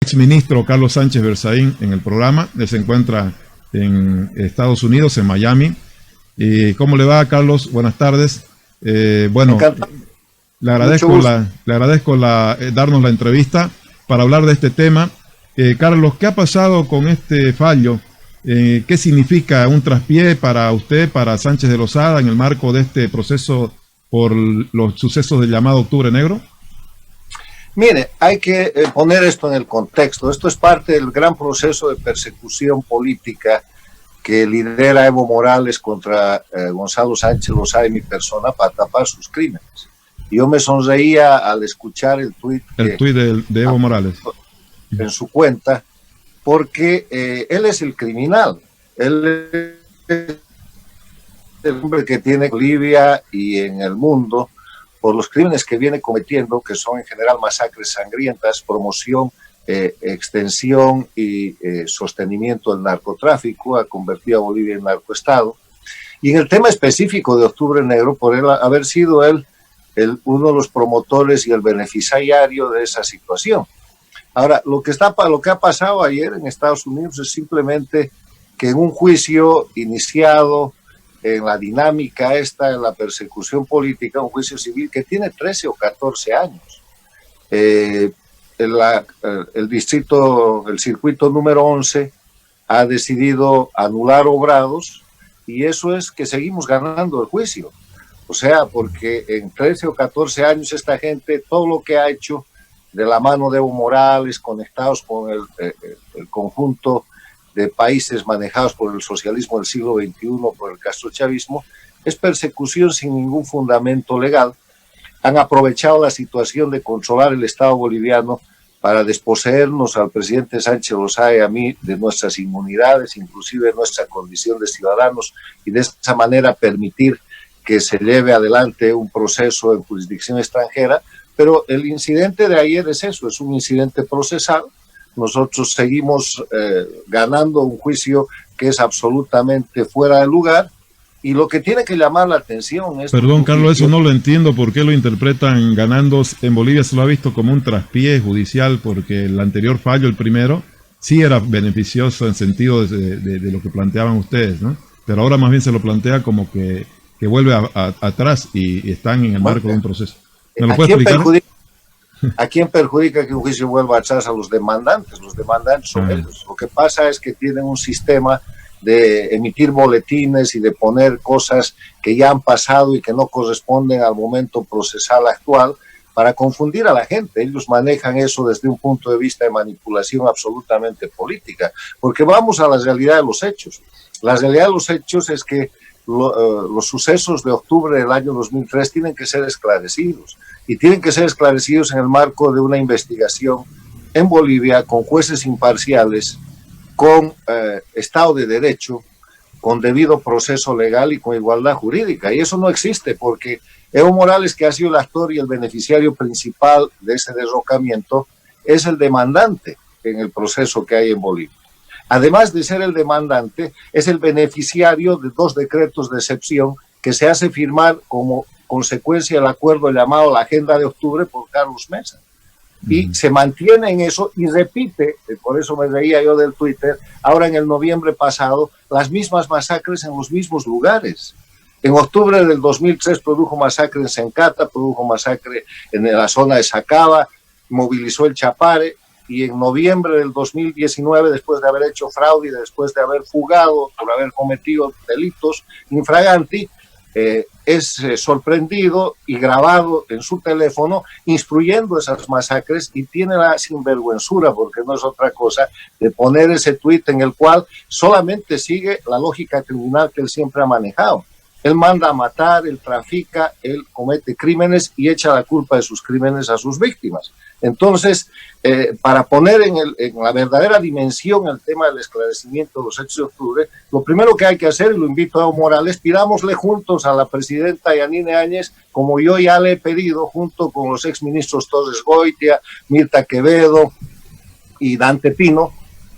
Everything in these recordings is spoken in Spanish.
exministro Carlos Sánchez Berzaín en el programa. Él se encuentra en Estados Unidos, en Miami. ¿Cómo le va, Carlos? Buenas tardes. Bueno, le agradezco darnos la entrevista para hablar de este tema. Carlos, ¿qué ha pasado con este fallo? ¿Qué significa un traspié para usted, para Sánchez de Lozada, en el marco de este proceso por los sucesos del llamado Octubre Negro? Mire, hay que poner esto en el contexto. Esto es parte del gran proceso de persecución política que lidera Evo Morales contra Gonzalo Sánchez Lozada y mi persona para tapar sus crímenes. Yo me sonreía al escuchar el tuit de Evo Morales en su cuenta, porque él es el criminal. Él es el hombre que tiene en Bolivia y en el mundo por los crímenes que viene cometiendo, que son en general masacres sangrientas, promoción, extensión y sostenimiento del narcotráfico, ha convertido a Bolivia en narcoestado. Y en el tema específico de Octubre Negro, por él haber sido él uno de los promotores y el beneficiario de esa situación. Ahora, lo que ha pasado ayer en Estados Unidos es simplemente que en un juicio iniciado en la dinámica en la persecución política, un juicio civil que tiene 13 o 14 años, el circuito número 11 ha decidido anular obrados, y eso es que seguimos ganando el juicio. O sea, porque en 13 o 14 años esta gente, todo lo que ha hecho de la mano de Evo Morales, conectados con el conjunto de países manejados por el socialismo del siglo XXI, por el castrochavismo, es persecución sin ningún fundamento legal. Han aprovechado la situación de controlar el Estado boliviano para desposeernos al presidente Sánchez Lozada y a mí de nuestras inmunidades, inclusive de nuestra condición de ciudadanos, y de esa manera permitir que se lleve adelante un proceso en jurisdicción extranjera. Pero el incidente de ayer es eso, es un incidente procesal. Nosotros seguimos ganando un juicio que es absolutamente fuera de lugar, y lo que tiene que llamar la atención es... Perdón, Carlos, eso no lo entiendo. ¿Por qué lo interpretan ganando? En Bolivia se lo ha visto como un traspié judicial, porque el anterior fallo, el primero, sí era beneficioso en sentido de lo que planteaban ustedes, ¿no? Pero ahora más bien se lo plantea como que vuelve atrás y están en el marco de un proceso. ¿Me lo puede explicar? ¿A quién perjudica que un juicio vuelva atrás? A los demandantes. Los demandantes son ellos. Lo que pasa es que tienen un sistema de emitir boletines y de poner cosas que ya han pasado y que no corresponden al momento procesal actual para confundir a la gente. Ellos manejan eso desde un punto de vista de manipulación absolutamente política, porque vamos a la realidad de los hechos. La realidad de los hechos es que los sucesos de octubre del año 2003 tienen que ser esclarecidos, y tienen que ser esclarecidos en el marco de una investigación en Bolivia con jueces imparciales, con Estado de Derecho, con debido proceso legal y con igualdad jurídica. Y eso no existe, porque Evo Morales, que ha sido el actor y el beneficiario principal de ese derrocamiento, es el demandante en el proceso que hay en Bolivia. Además de ser el demandante, es el beneficiario de 2 decretos de excepción que se hace firmar como consecuencia del acuerdo llamado la Agenda de Octubre por Carlos Mesa. Y se mantiene en eso y repite, por eso me reía yo del Twitter, ahora en el noviembre pasado, las mismas masacres en los mismos lugares. En octubre del 2003 produjo masacre en Sencata, produjo masacre en la zona de Sacaba, movilizó el Chapare, y en noviembre del 2019, después de haber hecho fraude y después de haber fugado por haber cometido delitos infraganti, es sorprendido y grabado en su teléfono instruyendo esas masacres, y tiene la sinvergüenzura, porque no es otra cosa, de poner ese tuit en el cual solamente sigue la lógica criminal que él siempre ha manejado. Él manda a matar, él trafica, él comete crímenes y echa la culpa de sus crímenes a sus víctimas. Entonces, para poner en la verdadera dimensión el tema del esclarecimiento de los hechos de octubre, lo primero que hay que hacer, y lo invito a Evo Morales, pidámosle juntos a la presidenta Yanine Áñez, como yo ya le he pedido, junto con los exministros Torres Goitia, Mirta Quevedo y Dante Pino,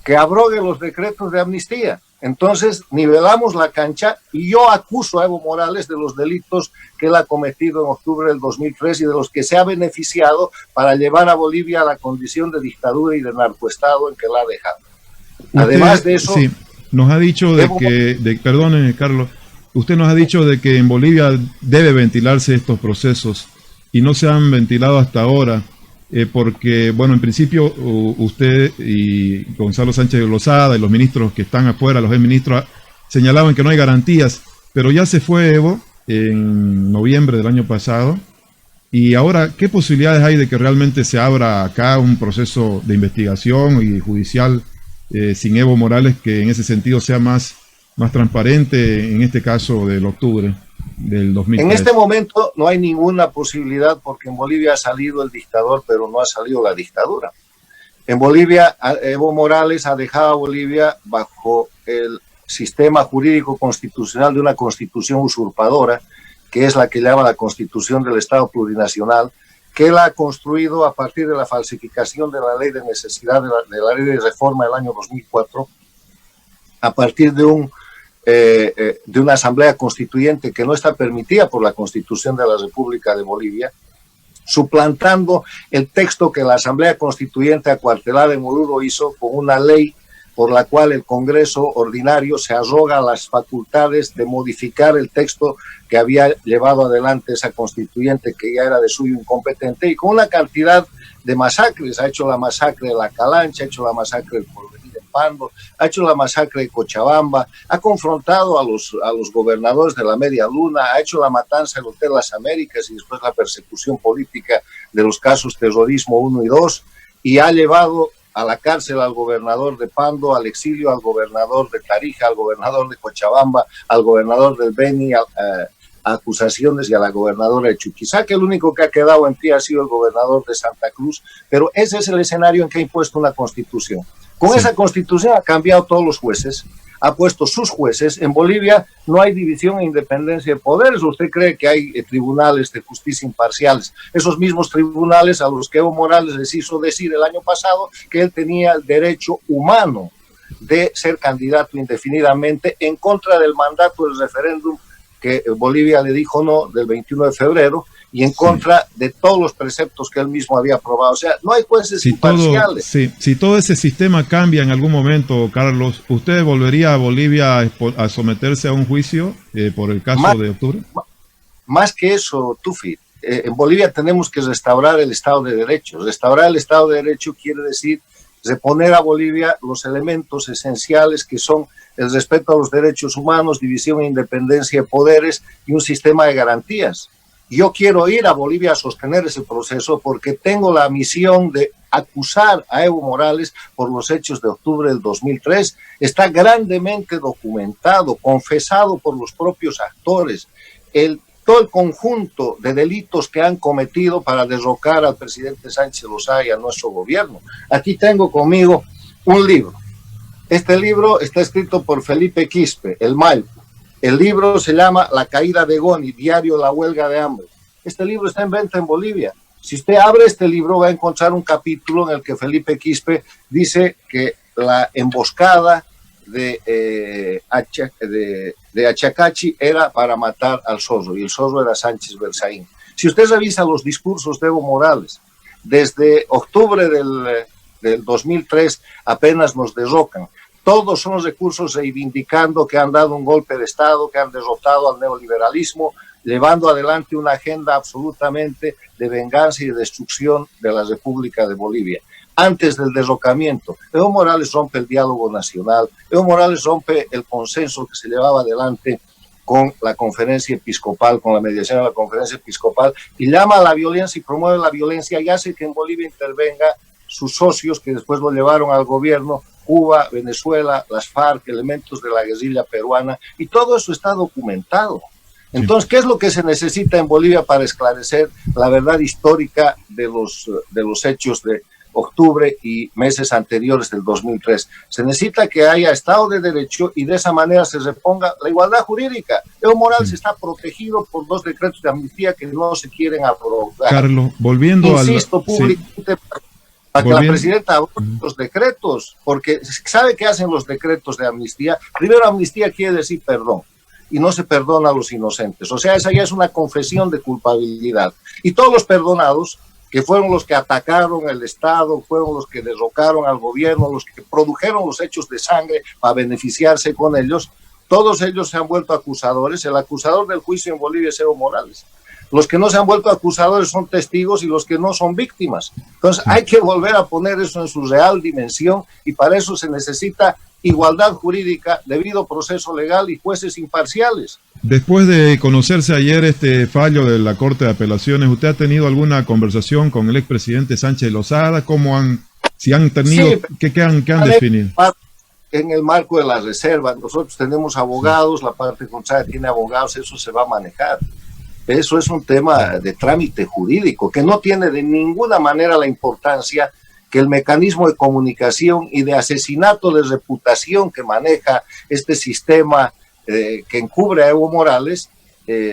que abrogue los decretos de amnistía. Entonces nivelamos la cancha y yo acuso a Evo Morales de los delitos que él ha cometido en octubre del 2003 y de los que se ha beneficiado para llevar a Bolivia a la condición de dictadura y de narcoestado en que la ha dejado. Además de eso... Sí, nos ha dicho perdónenme, Carlos, usted nos ha dicho de que en Bolivia debe ventilarse estos procesos y no se han ventilado hasta ahora. Porque, bueno, en principio usted y Gonzalo Sánchez de Lozada y los ministros que están afuera, los exministros, señalaban que no hay garantías, pero ya se fue Evo en noviembre del año pasado, y ahora, ¿qué posibilidades hay de que realmente se abra acá un proceso de investigación y judicial sin Evo Morales, que en ese sentido sea más transparente, en este caso del octubre del 2003? En este momento no hay ninguna posibilidad porque en Bolivia ha salido el dictador, pero no ha salido la dictadura. En Bolivia, Evo Morales ha dejado a Bolivia bajo el sistema jurídico constitucional de una constitución usurpadora, que es la que llama la Constitución del Estado Plurinacional, que él ha construido a partir de la falsificación de la ley de necesidad, de la ley de reforma del año 2004, a partir de una asamblea constituyente que no está permitida por la Constitución de la República de Bolivia, suplantando el texto que la asamblea constituyente acuartelada en Oruro hizo con una ley por la cual el Congreso ordinario se arroga las facultades de modificar el texto que había llevado adelante esa constituyente, que ya era de suyo incompetente, y con una cantidad de masacres. Ha hecho la masacre de La Calancha, ha hecho la masacre del Porvenir en Pando, ha hecho la masacre de Cochabamba, ha confrontado a los gobernadores de la Media Luna, ha hecho la matanza del Hotel Las Américas y después la persecución política de los casos terrorismo 1 y 2, y ha llevado a la cárcel al gobernador de Pando, al exilio al gobernador de Tarija, al gobernador de Cochabamba, al gobernador del Beni, a acusaciones, y a la gobernadora de Chuquisaca. El único que ha quedado en pie ha sido el gobernador de Santa Cruz, pero ese es el escenario en que ha impuesto una constitución. Con esa constitución ha cambiado todos los jueces, ha puesto sus jueces. En Bolivia no hay división e independencia de poderes. ¿Usted cree que hay tribunales de justicia imparciales? Esos mismos tribunales a los que Evo Morales les hizo decir el año pasado que él tenía el derecho humano de ser candidato indefinidamente en contra del mandato del referéndum que Bolivia le dijo no del 21 de febrero, y en contra de todos los preceptos que él mismo había aprobado. O sea, no hay jueces imparciales. Si todo ese sistema cambia en algún momento, Carlos, ¿usted volvería a Bolivia a someterse a un juicio por el caso de octubre? Más que eso, Tufi, en Bolivia tenemos que restaurar el Estado de Derecho. Restaurar el Estado de Derecho quiere decir reponer a Bolivia los elementos esenciales que son el respeto a los derechos humanos, división e independencia de poderes y un sistema de garantías. Yo quiero ir a Bolivia a sostener ese proceso porque tengo la misión de acusar a Evo Morales por los hechos de octubre del 2003. Está grandemente documentado, confesado por los propios actores, todo el conjunto de delitos que han cometido para derrocar al presidente Sánchez Lozada y a nuestro gobierno. Aquí tengo conmigo un libro. Este libro está escrito por Felipe Quispe, el Malpo. El libro se llama La caída de Goni, diario La huelga de hambre. Este libro está en venta en Bolivia. Si usted abre este libro va a encontrar un capítulo en el que Felipe Quispe dice que la emboscada de Achacachi era para matar al zorro, y el zorro era Sánchez Berzaín. Si usted revisa los discursos de Evo Morales, desde octubre del 2003 apenas nos derrocan. Todos son recursos reivindicando que han dado un golpe de Estado, que han derrotado al neoliberalismo, llevando adelante una agenda absolutamente de venganza y de destrucción de la República de Bolivia. Antes del derrocamiento, Evo Morales rompe el diálogo nacional, Evo Morales rompe el consenso que se llevaba adelante con la conferencia episcopal, con la mediación de la conferencia episcopal, y llama a la violencia y promueve la violencia y hace que en Bolivia intervenga sus socios que después lo llevaron al gobierno, Cuba, Venezuela, las FARC, elementos de la guerrilla peruana, y todo eso está documentado. Entonces, ¿qué es lo que se necesita en Bolivia para esclarecer la verdad histórica de los hechos de octubre y meses anteriores del 2003? Se necesita que haya Estado de Derecho y de esa manera se reponga la igualdad jurídica. Evo Morales está protegido por 2 decretos de amnistía que no se quieren aprobar. Carlos, volviendo Insisto públicamente para que la presidenta abra los decretos, porque ¿sabe qué hacen los decretos de amnistía? Primero, amnistía quiere decir perdón, y no se perdona a los inocentes. O sea, esa ya es una confesión de culpabilidad. Y todos los perdonados, que fueron los que atacaron el Estado, fueron los que derrocaron al gobierno, los que produjeron los hechos de sangre para beneficiarse con ellos, todos ellos se han vuelto acusadores. El acusador del juicio en Bolivia es Evo Morales. Los que no se han vuelto acusadores son testigos y los que no son víctimas. Entonces hay que volver a poner eso en su real dimensión y para eso se necesita igualdad jurídica, debido proceso legal y jueces imparciales. Después de conocerse ayer este fallo de la Corte de Apelaciones, ¿usted ha tenido alguna conversación con el expresidente Sánchez Lozada? Si han tenido, sí, ¿qué han definido? En el marco de la reserva, nosotros tenemos abogados, la parte contraria tiene abogados, eso se va a manejar. Eso es un tema de trámite jurídico que no tiene de ninguna manera la importancia que el mecanismo de comunicación y de asesinato de reputación que maneja este sistema que encubre a Evo Morales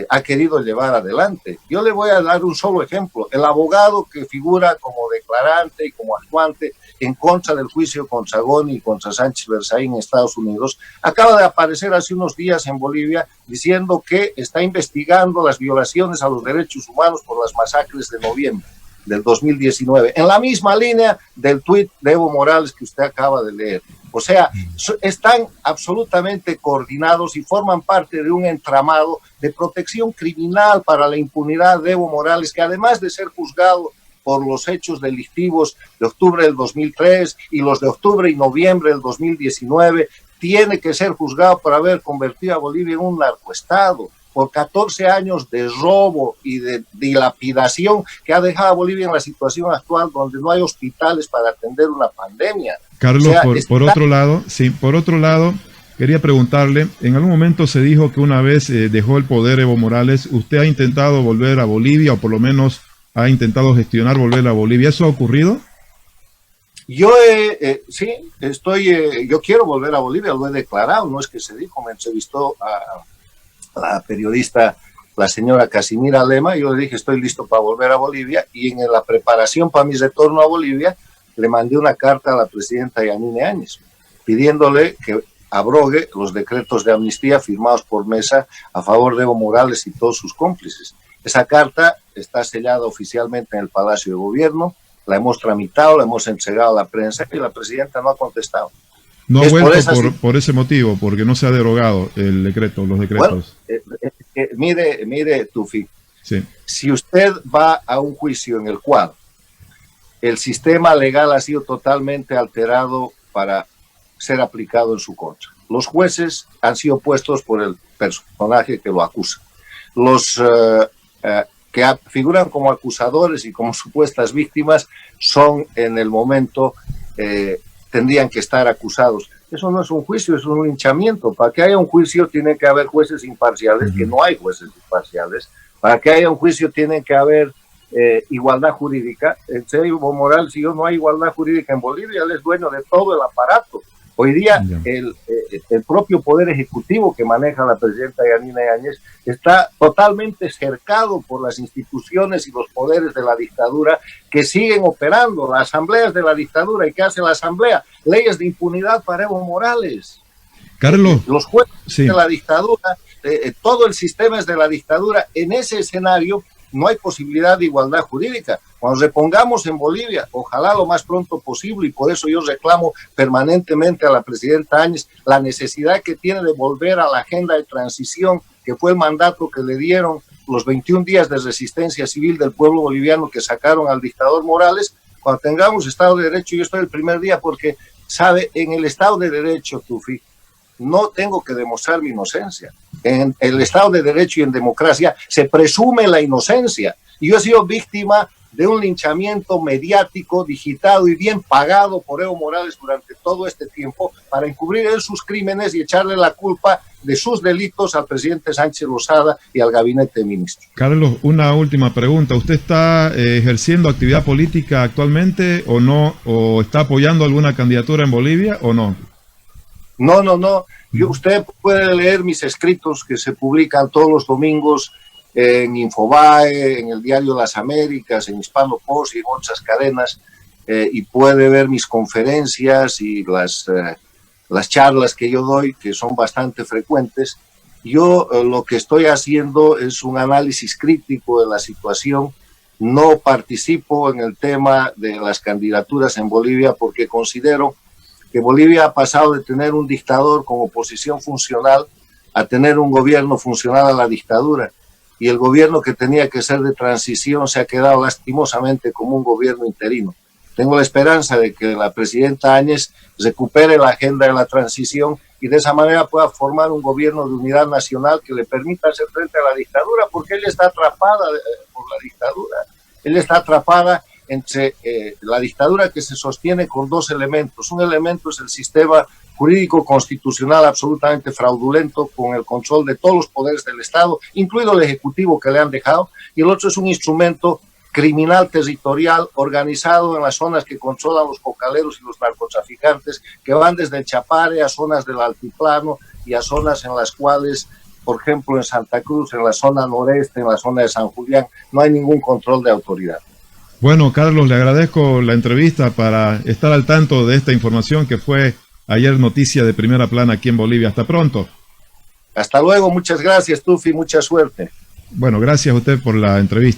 ha querido llevar adelante. Yo le voy a dar un solo ejemplo. El abogado que figura como declarante y como actuante en contra del juicio contra Goni y contra Sánchez Berzaín en Estados Unidos, acaba de aparecer hace unos días en Bolivia diciendo que está investigando las violaciones a los derechos humanos por las masacres de noviembre del 2019, en la misma línea del tuit de Evo Morales que usted acaba de leer. O sea, están absolutamente coordinados y forman parte de un entramado de protección criminal para la impunidad de Evo Morales, que además de ser juzgado por los hechos delictivos de octubre del 2003 y los de octubre y noviembre del 2019, tiene que ser juzgado por haber convertido a Bolivia en un narcoestado, por 14 años de robo y de dilapidación que ha dejado a Bolivia en la situación actual donde no hay hospitales para atender una pandemia. Carlos, o sea, por otro lado, quería preguntarle, en algún momento se dijo que una vez dejó el poder Evo Morales, ¿usted ha intentado volver a Bolivia o por lo menos ha intentado gestionar volver a Bolivia? ¿Eso ha ocurrido? Yo sí, yo quiero volver a Bolivia, lo he declarado, no es que se dijo, me entrevistó a la periodista, la señora Casimira Lema, yo le dije estoy listo para volver a Bolivia, y en la preparación para mi retorno a Bolivia le mandé una carta a la presidenta Yanine Áñez pidiéndole que abrogue los decretos de amnistía firmados por Mesa a favor de Evo Morales y todos sus cómplices. Esa carta está sellada oficialmente en el Palacio de Gobierno, la hemos tramitado, la hemos entregado a la prensa y la presidenta no ha contestado. No ha vuelto por ese motivo, porque no se ha derogado el decreto, los decretos. Bueno, mire, Tufi, sí. Si usted va a un juicio en el cual el sistema legal ha sido totalmente alterado para ser aplicado en su contra, los jueces han sido puestos por el personaje que lo acusa, los que figuran como acusadores y como supuestas víctimas son en el momento tendrían que estar acusados. Eso no es un juicio, es un linchamiento. Para que haya un juicio tiene que haber jueces imparciales, que no hay jueces imparciales. Para que haya un juicio tiene que haber igualdad jurídica. En Evo Morales, si no hay igualdad jurídica en Bolivia, él es dueño de todo el aparato. Hoy día el propio Poder Ejecutivo que maneja la presidenta Yanine Áñez está totalmente cercado por las instituciones y los poderes de la dictadura que siguen operando, las asambleas de la dictadura. ¿Y qué hace la asamblea? Leyes de impunidad para Evo Morales. Carlos. Los jueces de la dictadura, todo el sistema es de la dictadura. En ese escenario no hay posibilidad de igualdad jurídica. Cuando repongamos en Bolivia, ojalá lo más pronto posible, y por eso yo reclamo permanentemente a la presidenta Áñez la necesidad que tiene de volver a la agenda de transición, que fue el mandato que le dieron los 21 días de resistencia civil del pueblo boliviano que sacaron al dictador Morales. Cuando tengamos Estado de Derecho, yo estoy el primer día porque, sabe, en el Estado de Derecho, Tufi, no tengo que demostrar mi inocencia. En el Estado de Derecho y en democracia se presume la inocencia. Y yo he sido víctima de un linchamiento mediático, digitado y bien pagado por Evo Morales durante todo este tiempo para encubrir en sus crímenes y echarle la culpa de sus delitos al presidente Sánchez Lozada y al gabinete de ministros. Carlos, una última pregunta. ¿Usted está ejerciendo actividad política actualmente o no? ¿O está apoyando alguna candidatura en Bolivia o no? No. Usted puede leer mis escritos que se publican todos los domingos en Infobae, en el diario Las Américas, en Hispano Post y en otras cadenas. y puede ver mis conferencias y las charlas que yo doy, que son bastante frecuentes. Yo lo que estoy haciendo es un análisis crítico de la situación. No participo en el tema de las candidaturas en Bolivia porque considero que Bolivia ha pasado de tener un dictador con oposición funcional a tener un gobierno funcional a la dictadura. Y el gobierno que tenía que ser de transición se ha quedado lastimosamente como un gobierno interino. Tengo la esperanza de que la presidenta Áñez recupere la agenda de la transición y de esa manera pueda formar un gobierno de unidad nacional que le permita hacer frente a la dictadura, porque ella está atrapada por la dictadura. Ella está atrapada entre la dictadura que se sostiene con dos elementos. Un elemento es el sistema jurídico constitucional absolutamente fraudulento con el control de todos los poderes del Estado, incluido el Ejecutivo que le han dejado, y el otro es un instrumento criminal territorial organizado en las zonas que controlan los cocaleros y los narcotraficantes, que van desde el Chapare a zonas del altiplano y a zonas en las cuales, por ejemplo, en Santa Cruz, en la zona noreste, en la zona de San Julián, no hay ningún control de autoridad. Bueno, Carlos, le agradezco la entrevista para estar al tanto de esta información que fue ayer noticia de primera plana aquí en Bolivia. Hasta pronto. Hasta luego, muchas gracias, Tufi, mucha suerte. Bueno, gracias a usted por la entrevista.